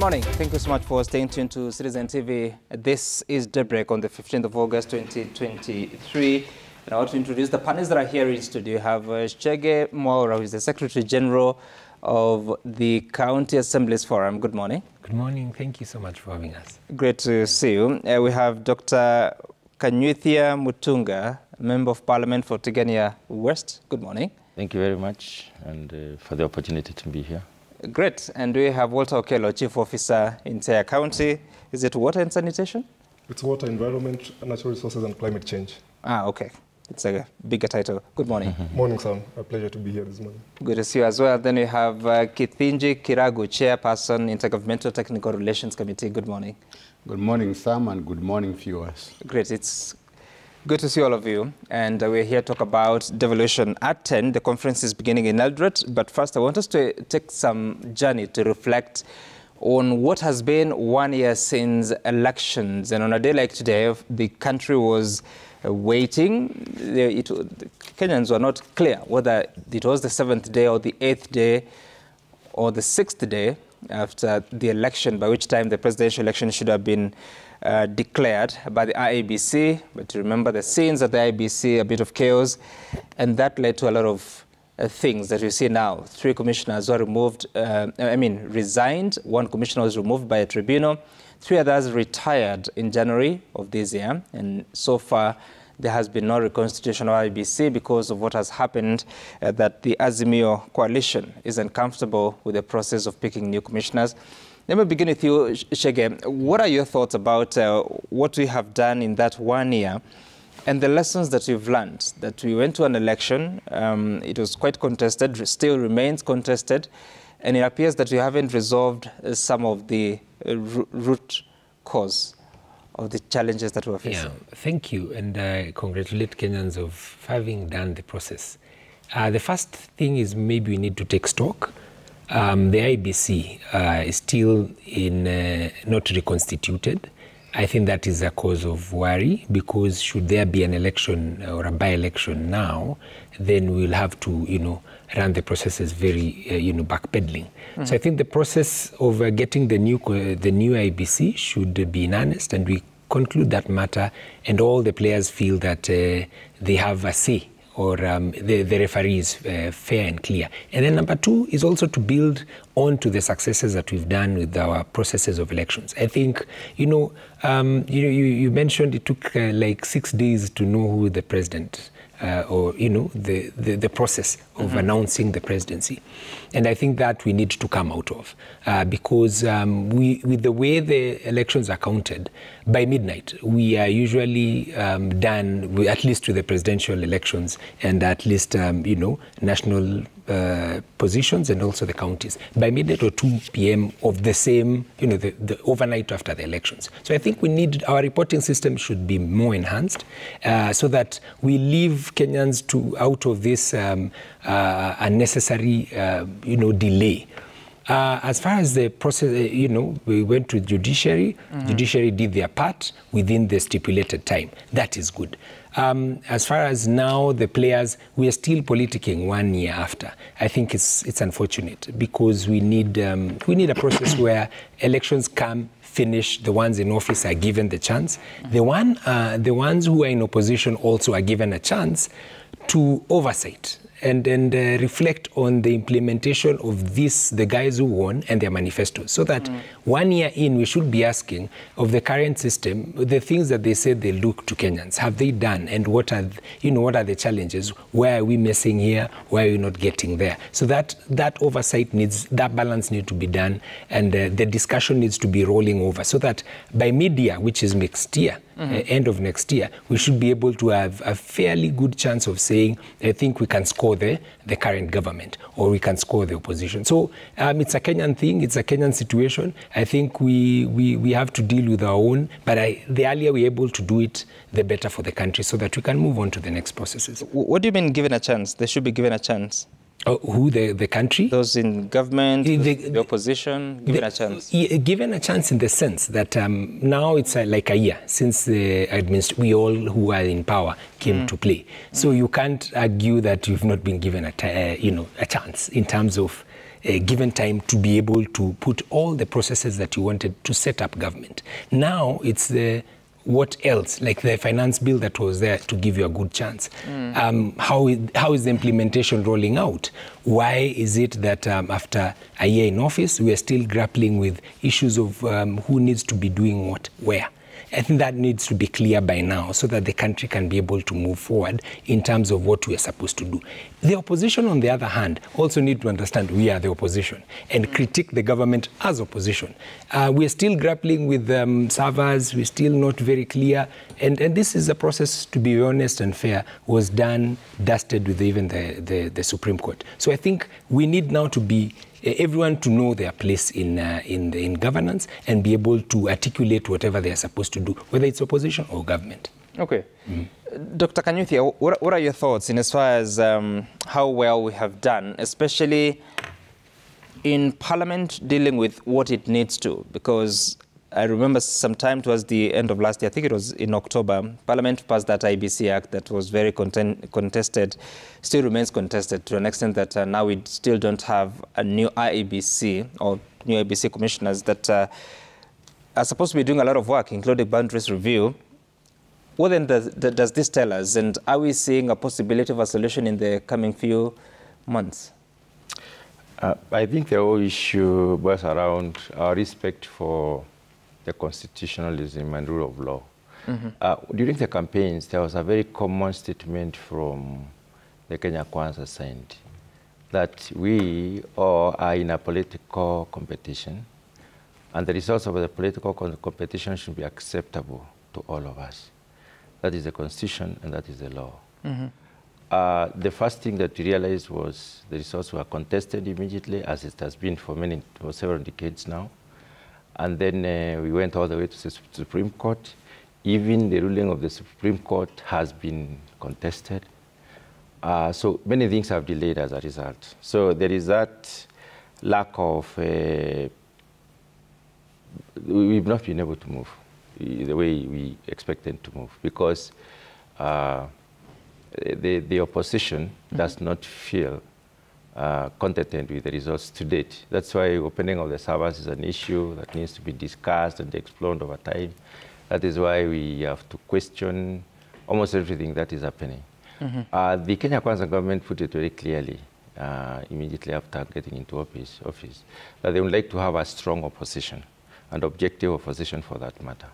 morning. Thank you so much for staying tuned to Citizen TV. This is Daybreak on the 15th of August 2023. And I want to introduce the panelists that are here in studio. You have Chege Mwaura, who is the Secretary General of the County Assemblies Forum. Good morning. Good morning. Thank you so much for having us. Great to see you. We have Dr. Kanyuthia Mutunga, Member of Parliament for Tigania West. Good morning. Thank you very much and for the opportunity to be here. Great. And we have Walter Okello, Chief Officer in Taya County. Is it water and sanitation? It's water, environment, natural resources and climate change. Ah, okay. It's a bigger title. Good morning. Morning, Sam. A pleasure to be here this morning. Good to see you as well. Then we have Kithinji Kiragu, Chairperson, Intergovernmental Technical Relations Committee. Good morning. Good morning, Sam, and good morning, viewers. Great. It's good to see all of you. And we're here to talk about devolution at 10. The conference is beginning in Eldoret. But first, I want us to take some journey to reflect on what has been 1 year since elections. And on a day like today, the country was waiting. Kenyans were not clear whether it was the 7th day or the 8th day or the 6th day after the election, by which time the presidential election should have been declared by the IEBC. But remember the scenes at the IEBC, a bit of chaos, and that led to a lot of things that you see now. 3 commissioners were removed, resigned. 1 commissioner was removed by a tribunal. 3 others retired in January of this year. And so far, there has been no reconstitution of IEBC because of what has happened, that the Azimio coalition is uncomfortable with the process of picking new commissioners. Let me begin with you, Shege. What are your thoughts about what we have done in that 1 year and the lessons that you've learned? That we went to an election, it was quite contested, still remains contested, and it appears that you haven't resolved some of the root cause of the challenges that we're facing. Yeah, thank you, and I congratulate Kenyans of having done the process. The first thing is maybe we need to take stock. The IEBC is still not reconstituted. I think that is a cause of worry, because should there be an election or a by-election now, then we'll have to, run the processes very, backpedaling. So I think the process of getting the new IEBC should be in earnest, and we conclude that matter, and all the players feel that they have a say, or the referee is fair and clear. And then number 2 is also to build on to the successes that we've done with our processes of elections. I think, you mentioned it took like 6 days to know who the president the process of announcing the presidency. And I think that we need to come out of because with the way the elections are counted, by midnight, we are usually done, at least with the presidential elections and at least, national positions and also the counties, by midnight or 2 p.m. of the same, the overnight after the elections. So I think our reporting system should be more enhanced so that we leave Kenyans out of this unnecessary, delay. As far as the process, we went to judiciary. Judiciary did their part within the stipulated time. That is good. As far as now, the players, we are still politicking 1 year after. I think it's unfortunate because we need a process where elections come, finish, the ones in office are given the chance. The ones who are in opposition also are given a chance to oversight and reflect on the implementation of the guys who won and their manifestos. So that 1 year in, we should be asking of the current system, the things that they said they look to Kenyans, have they done? And what are the challenges? Where are we missing here? Why are we not getting there? So that oversight that balance needs to be done, and the discussion needs to be rolling over so that by mid-year, which is next year, end of next year, we should be able to have a fairly good chance of saying, I think we can score the current government, or we can score the opposition. So it's a Kenyan thing, it's a Kenyan situation. I think we have to deal with our own, but the earlier we're able to do it, the better for the country, so that we can move on to the next processes. What do you mean given a chance? They should be given a chance. Who, the country? Those in government, the opposition, given a chance? Given a chance in the sense that now it's like a year since we all who are in power came to play. So you can't argue that you've not been given a chance in terms of given time to be able to put all the processes that you wanted to set up government. Now it's the what else, like the finance bill that was there to give you a good chance. How is the implementation rolling out? Why is it that after a year in office, we are still grappling with issues of who needs to be doing what, where? I think that needs to be clear by now so that the country can be able to move forward in terms of what we are supposed to do. The opposition, on the other hand, also need to understand we are the opposition and critique the government as opposition. We are still grappling with servers, we're still not very clear. And this is a process, to be honest and fair, was dusted with even the Supreme Court. So I think we need now to be everyone to know their place in governance and be able to articulate whatever they are supposed to do, whether it's opposition or government. Okay. Dr. Kanyuthia, what are your thoughts in as far as how well we have done, especially in Parliament dealing with what it needs to? Because I remember sometime towards the end of last year, I think it was in October, Parliament passed that IEBC Act that was very contested, still remains contested to an extent that now we still don't have a new IEBC or new IEBC commissioners that are supposed to be doing a lot of work, including boundaries review. What then does this tell us? And are we seeing a possibility of a solution in the coming few months? I think the whole issue was around our respect for the constitutionalism and rule of law. During the campaigns, there was a very common statement from the Kenya Kwanza side that we all are in a political competition, and the results of the political competition should be acceptable to all of us. That is the constitution and that is the law. The first thing that we realized was the results were contested immediately, as it has been for several decades now. And then we went all the way to the Supreme Court. Even the ruling of the Supreme Court has been contested. So many things have delayed as a result. So there is that lack of, we've not been able to move the way we expected to move, because the opposition does not feel contented with the results to date. That's why opening of the servers is an issue that needs to be discussed and explored over time. That is why we have to question almost everything that is happening. The Kenya Kwanza government put it very clearly immediately after getting into office that they would like to have a strong opposition, and objective opposition for that matter.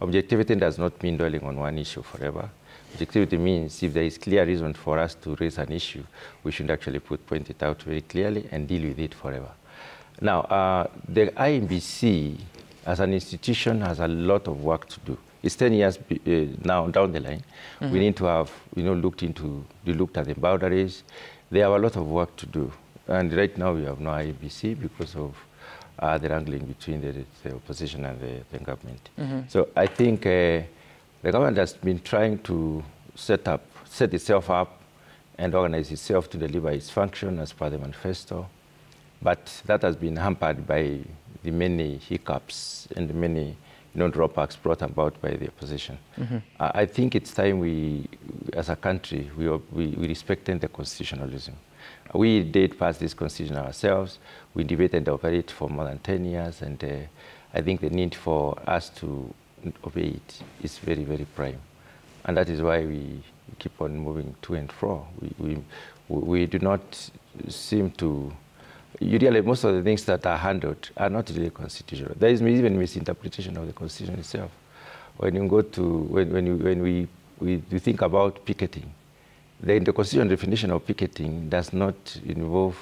Objectivity does not mean dwelling on one issue forever. Objectivity means if there is clear reason for us to raise an issue, we should actually point it out very clearly and deal with it forever. Now, the IEBC as an institution has a lot of work to do. It's 10 years now down the line. We need to have, looked at the boundaries. They have a lot of work to do. And right now we have no IEBC because of the wrangling between the opposition and the government. So I think the government has been trying to set itself up and organize itself to deliver its function as per the manifesto. But that has been hampered by the many hiccups and the many drawbacks brought about by the opposition. I think it's time we, as a country, we respected the constitutionalism. We did pass this constitution ourselves. We debated over it for more than 10 years, and I think the need for us to obey it is very, very prime. And that is why we keep on moving to and fro. We do not seem to, you realize most of the things that are handled are not really constitutional. There is even misinterpretation of the constitution itself. When you go to, when we think about picketing, the constitutional definition of picketing does not involve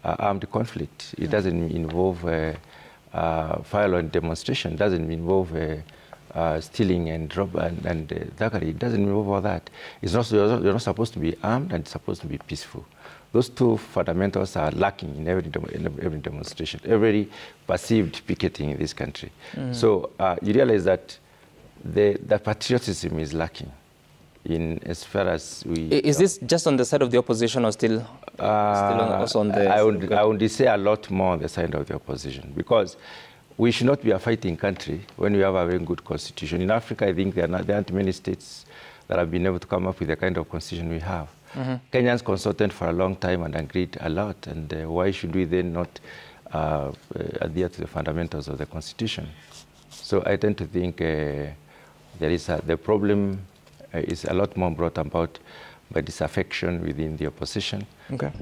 armed conflict. It doesn't involve violent demonstration. It doesn't involve stealing and thuggery. It doesn't involve all that. It's not, you're not supposed to be armed, and it's supposed to be peaceful. Those two fundamentals are lacking in every demonstration, every perceived picketing in this country. So you realize that the patriotism is lacking. As far as we... Is this just on the side of the opposition or still also on the... I would say a lot more on the side of the opposition, because we should not be a fighting country when we have a very good constitution. In Africa, I think there aren't many states that have been able to come up with the kind of constitution we have. Kenyans consulted for a long time and agreed a lot. And why should we then not adhere to the fundamentals of the Constitution? So I tend to think the problem is a lot more brought about by disaffection within the opposition,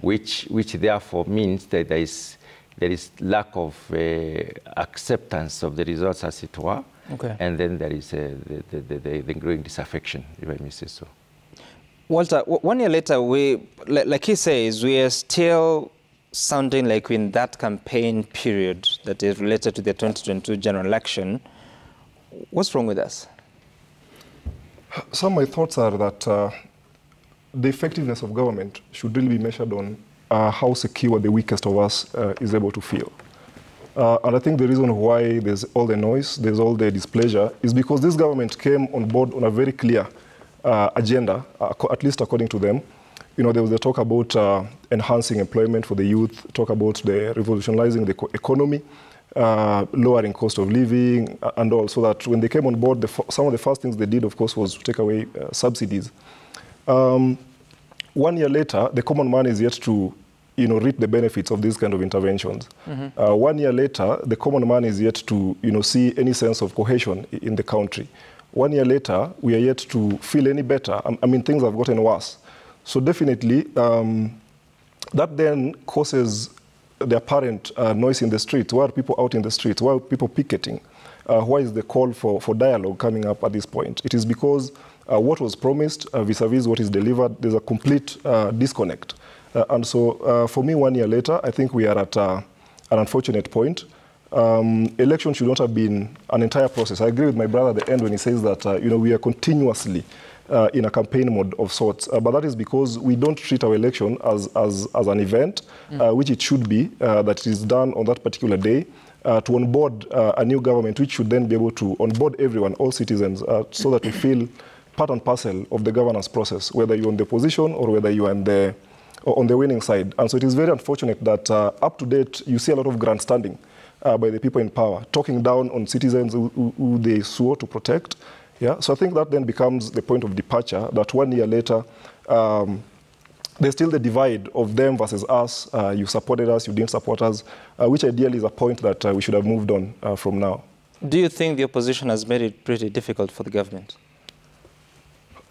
which therefore means that there is lack of acceptance of the results, as it were, and then there is the growing disaffection, if I may say so. Walter, 1 year later, like he says, we are still sounding like we're in that campaign period that is related to the 2022 general election. What's wrong with us? Some of my thoughts are that the effectiveness of government should really be measured on how secure the weakest of us is able to feel. And I think the reason why there's all the noise, there's all the displeasure, is because this government came on board on a very clear agenda, at least according to them. You know, there was a talk about enhancing employment for the youth, talk about the revolutionizing the economy, lowering cost of living, and all, so that when they came on board, some of the first things they did, of course, was to take away subsidies. 1 year later, the common man is yet to, reap the benefits of these kind of interventions. 1 year later, the common man is yet to, see any sense of cohesion in the country. 1 year later, we are yet to feel any better. I mean, things have gotten worse. So definitely, that then causes the apparent noise in the streets. Why are people out in the streets? Why are people picketing? Why is the call for dialogue coming up at this point? It is because what was promised vis-a-vis what is delivered, there's a complete disconnect. And so for me, 1 year later, I think we are at an unfortunate point. Election should not have been an entire process. I agree with my brother at the end when he says that we are continuously in a campaign mode of sorts. But that is because we don't treat our election as an event, which it should be, that it is done on that particular day, to onboard a new government, which should then be able to onboard everyone, all citizens, so that we feel part and parcel of the governance process, whether you're on the opposition or whether you're on the winning side. And so it is very unfortunate that up to date, you see a lot of grandstanding by the people in power, talking down on citizens who they swore to protect. Yeah, so I think that then becomes the point of departure, that 1 year later, there's still the divide of them versus us. You supported us, you didn't support us, which ideally is a point that we should have moved on from now. Do you think the opposition has made it pretty difficult for the government?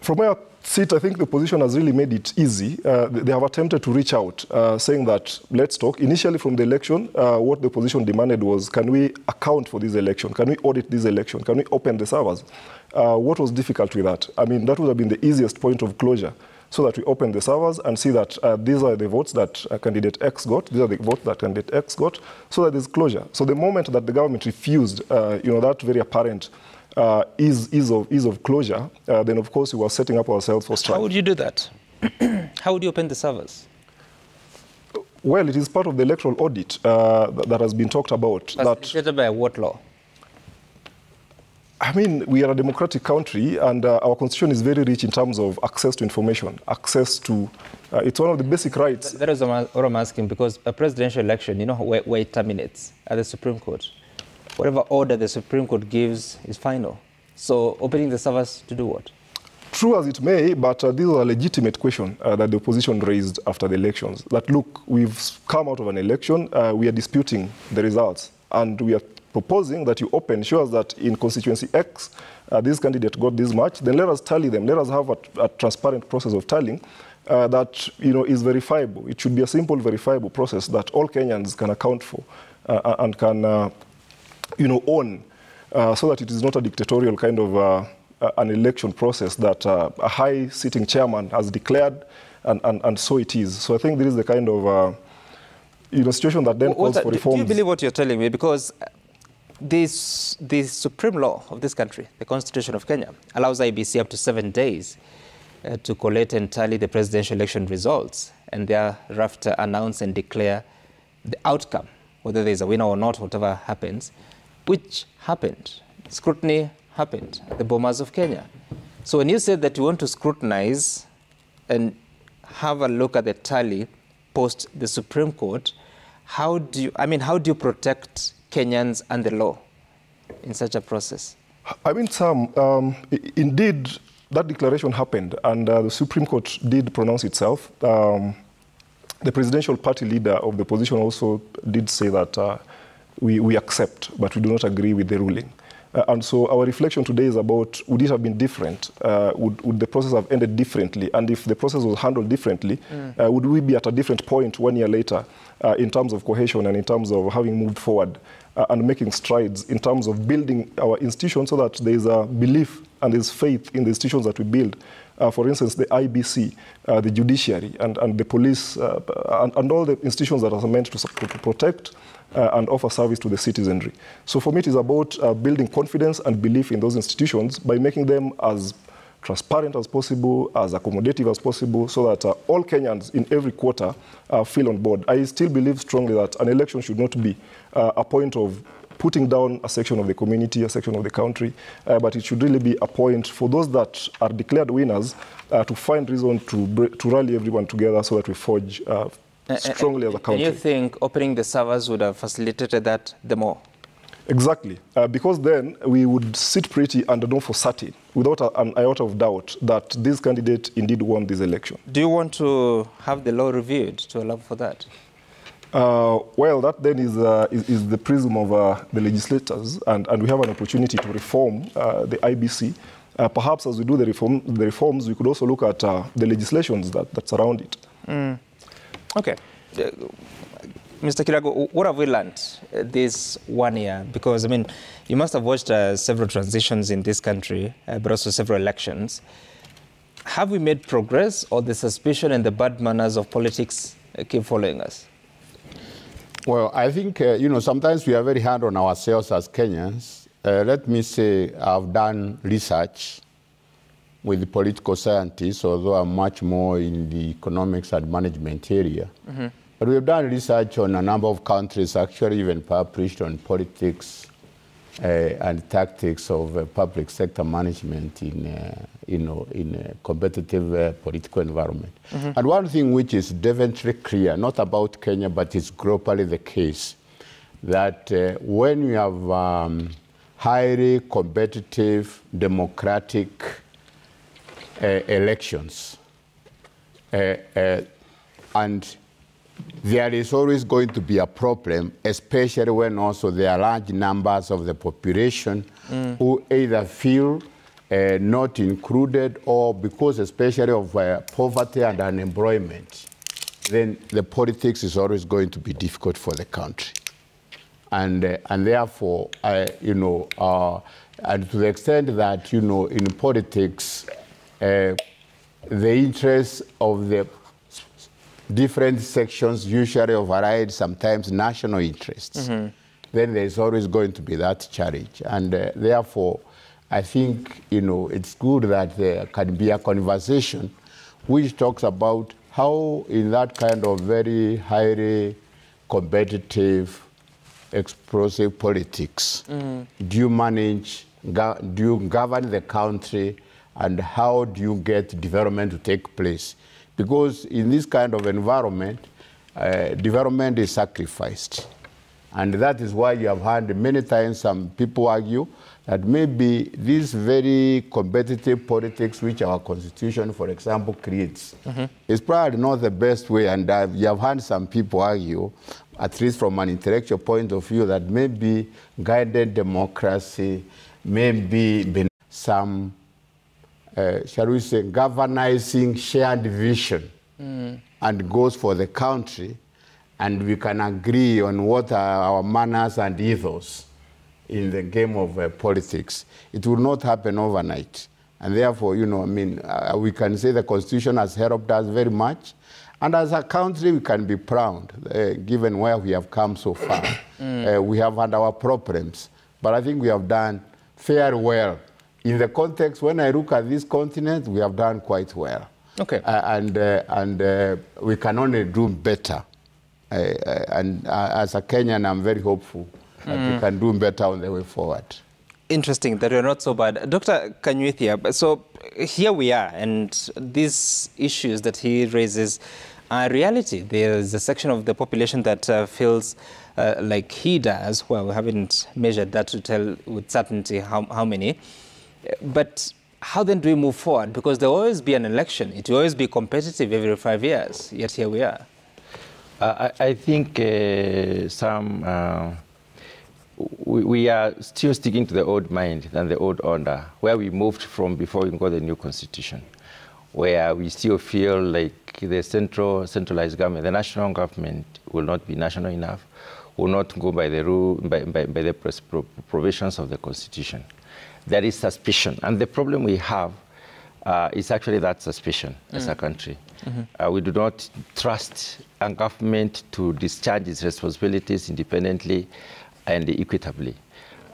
From where I sit, I think the opposition has really made it easy. They have attempted to reach out, saying that, let's talk. Initially from the election, what the opposition demanded was, can we account for this election? Can we audit this election? Can we open the servers? What was difficult with that? I mean, that would have been the easiest point of closure, so that we open the servers and see that these are the votes that candidate X got, these are the votes that candidate X got, so that there's closure. So the moment that the government refused, that very apparent ease of closure, then of course we were setting up ourselves for strife. How would you do that? How would you open the servers? Well, it is part of the electoral audit that has been talked about. Facilitated by what law? I mean, we are a democratic country, and our constitution is very rich in terms of access to information, access to, it's one of the basic rights. That is what I'm asking, because a presidential election, where it terminates at the Supreme Court. Whatever order the Supreme Court gives is final. So opening the servers to do what? True as it may, but this is a legitimate question that the opposition raised after the elections. That, look, we've come out of an election, we are disputing the results, and we are proposing that you open, show us that in constituency X, this candidate got this much, then let us tally them. Let us have a transparent process of tallying that is verifiable. It should be a simple, verifiable process that all Kenyans can account for and can own, so that it is not a dictatorial kind of an election process that a high-sitting chairman has declared, and so it is. So I think this is the kind of situation that then calls for reforms. Do you believe what you're telling me? Because the supreme law of this country, the Constitution of Kenya, allows IEBC up to 7 days to collate and tally the presidential election results, and thereafter announce and declare the outcome, whether there's a winner or not, whatever happens, which happened. Scrutiny happened at the Bomas of Kenya. So when you said that you want to scrutinize and have a look at the tally post the Supreme Court, how do you protect Kenyans and the law in such a process? I mean, Sam, indeed, that declaration happened, and the Supreme Court did pronounce itself. The presidential party leader of the opposition also did say that we accept, but we do not agree with the ruling. And so our reflection today is about, would it have been different? Would the process have ended differently? And if the process was handled differently, would we be at a different point 1 year later in terms of cohesion and in terms of having moved forward and making strides in terms of building our institutions so that there is a belief and there's faith in the institutions that we build? For instance, the IEBC, the judiciary, and the police, and all the institutions that are meant to protect and offer service to the citizenry. So for me, it is about building confidence and belief in those institutions by making them as transparent as possible, as accommodative as possible, so that all Kenyans in every quarter feel on board. I still believe strongly that an election should not be a point of putting down a section of the community, a section of the country, but it should really be a point for those that are declared winners to find reason to rally everyone together so that we forge strongly as a country. And you think opening the servers would have facilitated that the more? Exactly, because then we would sit pretty and know for certain, without an iota of doubt, that this candidate indeed won this election. Do you want to have the law reviewed to allow for that? Well, that then is the prism of the legislators, and we have an opportunity to reform the IEBC. Perhaps as we do the reforms, we could also look at the legislations that surround it. Okay. Mr. Kirago, what have we learned this 1 year? Because, I mean, you must have watched several transitions in this country, but also several elections. Have we made progress, or the suspicion and the bad manners of politics keep following us? Well, I think, sometimes we are very hard on ourselves as Kenyans. Let me say I've done research with the political scientists, although I'm much more in the economics and management area. But we've done research on a number of countries, actually even published on politics and tactics of public sector management in a competitive political environment. And one thing which is definitely clear, not about Kenya, but it's globally the case, that when you have highly competitive, democratic elections, and there is always going to be a problem, especially when also there are large numbers of the population who either feel not included, or because especially of poverty and unemployment, then the politics is always going to be difficult for the country. And therefore, and to the extent that, in politics, the interests of the different sections usually override sometimes national interests. Then there's always going to be that challenge. And therefore, I think, it's good that there can be a conversation which talks about how in that kind of very highly competitive, explosive politics, do you manage, do you govern the country, and how do you get development to take place? Because in this kind of environment, development is sacrificed. And that is why you have heard many times some people argue that maybe this very competitive politics which our constitution, for example, creates, is probably not the best way. And you have heard some people argue, at least from an intellectual point of view, that maybe guided democracy, maybe some shall we say, galvanizing shared vision and goals for the country, and we can agree on what are our manners and ethos in the game of politics. It will not happen overnight. And therefore, we can say the Constitution has helped us very much. And as a country, we can be proud, given where we have come so far. We have had our problems, but I think we have done fairly well. In the context, when I look at this continent, we have done quite well. Okay. And we can only do better. And as a Kenyan, I'm very hopeful that we can do better on the way forward. Interesting that you're not so bad. Dr. Kanyuithia, so here we are, and these issues that he raises are reality. There's a section of the population that feels like he does. Well, we haven't measured that to tell with certainty how many. But How then do we move forward? Because there will always be an election. It will always be competitive every 5 years, yet here we are. I think we are still sticking to the old mind than the old order, where we moved from before we got the new constitution, where we still feel like the centralized government, the national government will not be national enough, will not go by the rule, by the provisions of the constitution. There is suspicion, and the problem we have is actually that suspicion as a country. We do not trust a government to discharge its responsibilities independently and equitably.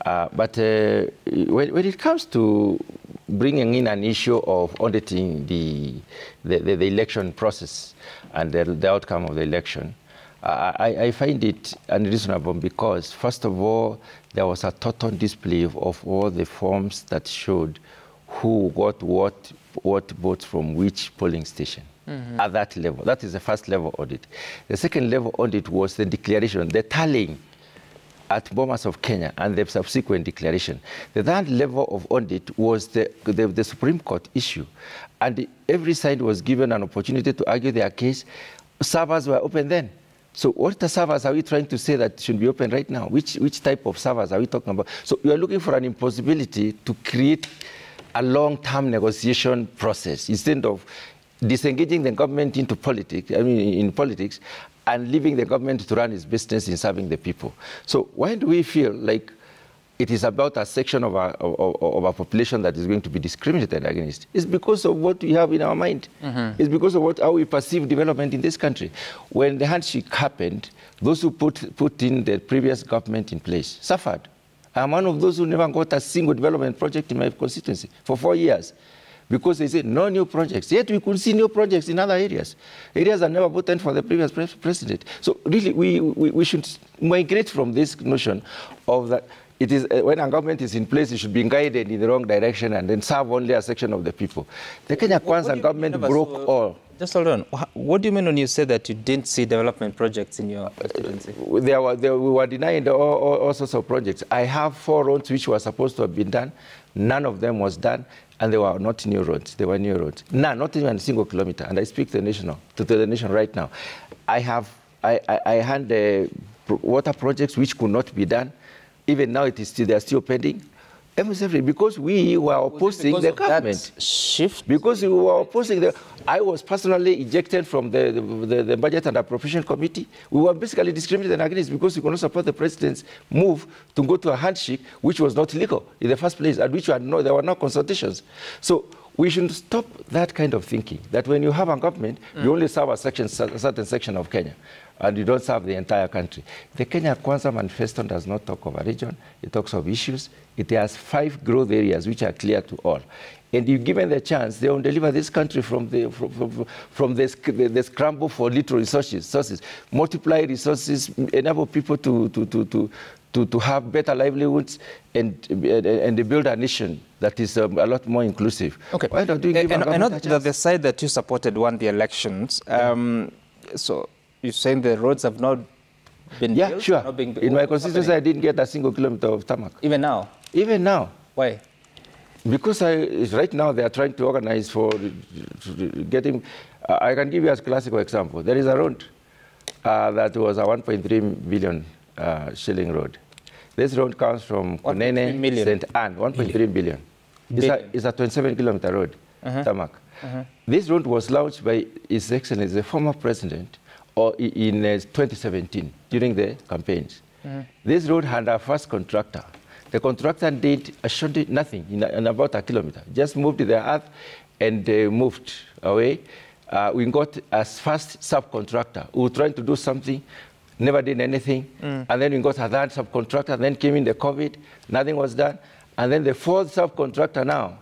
But when it comes to bringing in an issue of auditing the election process and the outcome of the election, I find it unreasonable because, first of all, there was a total display of all the forms that showed who got what votes from which polling station at that level. That is the first level audit. The second level audit was the declaration, the tallying at Bomas of Kenya and the subsequent declaration. The third level of audit was the Supreme Court issue. And every side was given an opportunity to argue their case. Servers were open then. So what servers are we trying to say that should be open right now? Which type of servers are we talking about? So you are looking for an impossibility to create a long-term negotiation process instead of disengaging the government into politics, in politics, and leaving the government to run its business in serving the people. So why do we feel like it is about a section of our population that is going to be discriminated against? It's because of what we have in our mind. It's because of how we perceive development in this country. When the handshake happened, those who put in the previous government in place suffered. I'm one of those who never got a single development project in my constituency for 4 years, because they said no new projects. Yet we could see new projects in other areas. Areas that never voted for the previous president. So really, we should migrate from this notion of that it is when a government is in place, it should be guided in the wrong direction and then serve only a section of the people. The Kenya Kwanza government broke all. Just hold on. What do you mean when you say that you didn't see development projects in your constituency? We were denied all sorts of projects. I have 4 roads which were supposed to have been done. None of them was done, and they were not new roads. They were new roads. None, not even a single kilometer. And I speak to the nation right now. I had water projects which could not be done. Even now, they are still pending. Because we were opposing the government. Shift? Because we were opposing I was personally ejected from the Budget and Appropriation Committee. We were basically discriminated against because we could not support the president's move to go to a handshake, which was not legal in the first place, and there were no consultations. So we should stop that kind of thinking, that when you have a government, you only serve a certain section of Kenya, and you don't serve the entire country. The Kenya Kwanza Manifesto does not talk of a region. It talks of issues. It has 5 growth areas which are clear to all. And if given the chance, they will deliver this country from the scramble for little resources, multiply resources, enable people to have better livelihoods and build a nation that is a lot more inclusive. Okay. Why don't we give I know that the side that you supported won the elections. So you're saying the roads have not been built? Yeah, sure. In my constituency, I didn't get a single kilometer of tarmac. Even now? Even now. Why? Because right now they are trying to organize for getting... I can give you a classical example. There is a road that was a 1.3 billion Shilling Road. This road comes from Kunene, St. Anne, 1.3 billion. It's a 27-kilometer road, tarmac. This road was launched by His Excellency, the former president, in 2017, during the campaigns. This road had a first contractor. The contractor did nothing in about a kilometer, just moved the earth and moved away. We got a first subcontractor who was trying to do something, never did anything. And then we got a third subcontractor, then came in the COVID, nothing was done. And then the 4th subcontractor now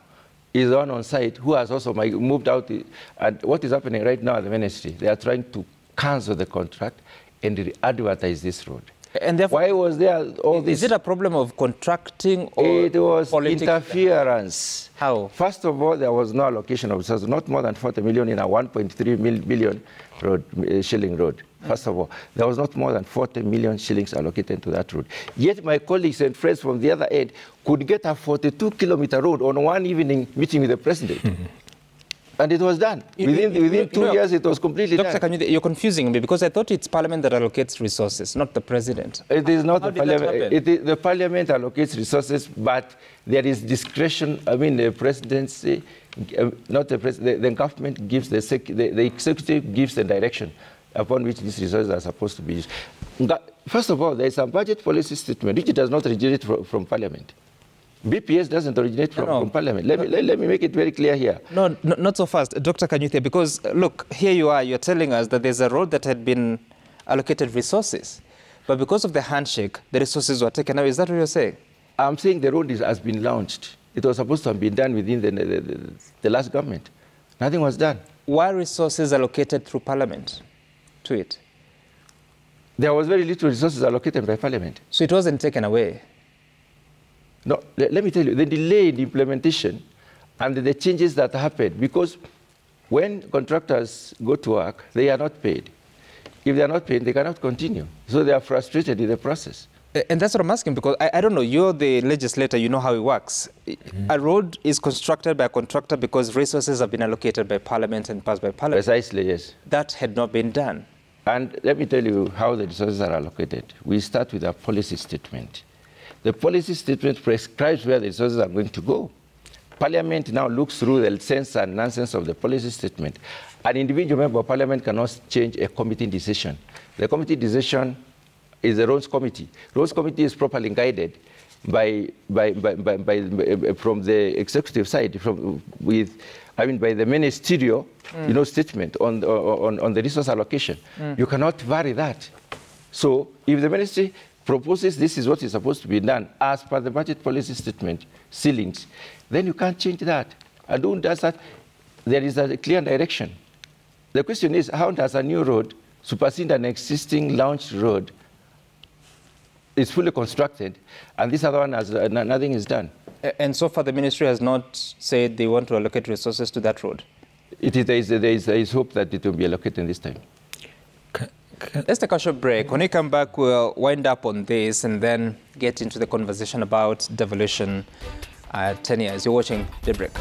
is the one on site who has also moved out. And what is happening right now at the ministry, they are trying to cancel the contract and re-advertise this road. And therefore, why was there all this? Is it a problem of contracting or it was politics? Interference. How? First of all, there was no allocation of resources, not more than 40 million in a 1.3 billion road, Shilling Road. First of all, there was not more than 40 million shillings allocated to that road. Yet my colleagues and friends from the other end could get a 42-kilometer road on one evening meeting with the president. And it was done. Within 2 years, it was completely done. Dr. Kanyude, you're confusing me because I thought it's Parliament that allocates resources, not the President. It is not How the did that Parliament. happen? The Parliament allocates resources, but there is discretion. I mean, the presidency, not the president, the government gives, the executive gives the direction upon which these resources are supposed to be used. First of all, there is a budget policy statement which does not originate from Parliament. BPS doesn't originate from Parliament. Let me make it very clear here. No, not so fast, Dr. Kanyude, because look, here you are, you're telling us that there's a road that had been allocated resources, but because of the handshake, the resources were taken away. Is that what you're saying? I'm saying the road has been launched. It was supposed to have been done within the last government. Nothing was done. Why resources allocated through Parliament to it? There was very little resources allocated by Parliament. So it wasn't taken away? No, let me tell you, the delay in the implementation and the changes that happened, because when contractors go to work, they are not paid. If they are not paid, they cannot continue. So they are frustrated in the process. And that's what I'm asking, because I don't know, you're the legislator, you know how it works. A road is constructed by a contractor because resources have been allocated by Parliament and passed by Parliament. Precisely, yes. That had not been done. And let me tell you how the resources are allocated. We start with a policy statement. The policy statement prescribes where the resources are going to go. Parliament now looks through the sense and nonsense of the policy statement. An individual member of Parliament cannot change a committee decision. The committee decision is the Roads Committee. Roads Committee is properly guided from the executive side, by the ministerial statement on the resource allocation. You cannot vary that. So if the ministry proposes this is what is supposed to be done as per the budget policy statement, ceilings, then you can't change that. And who does that? There is a clear direction. The question is, how does a new road supersede an existing launched road? It's fully constructed, and this other one has nothing is done. And so far, the ministry has not said they want to allocate resources to that road? There is hope that it will be allocated this time. Let's take a short break. When we come back, we'll wind up on this and then get into the conversation about devolution 10 years. You're watching The Break.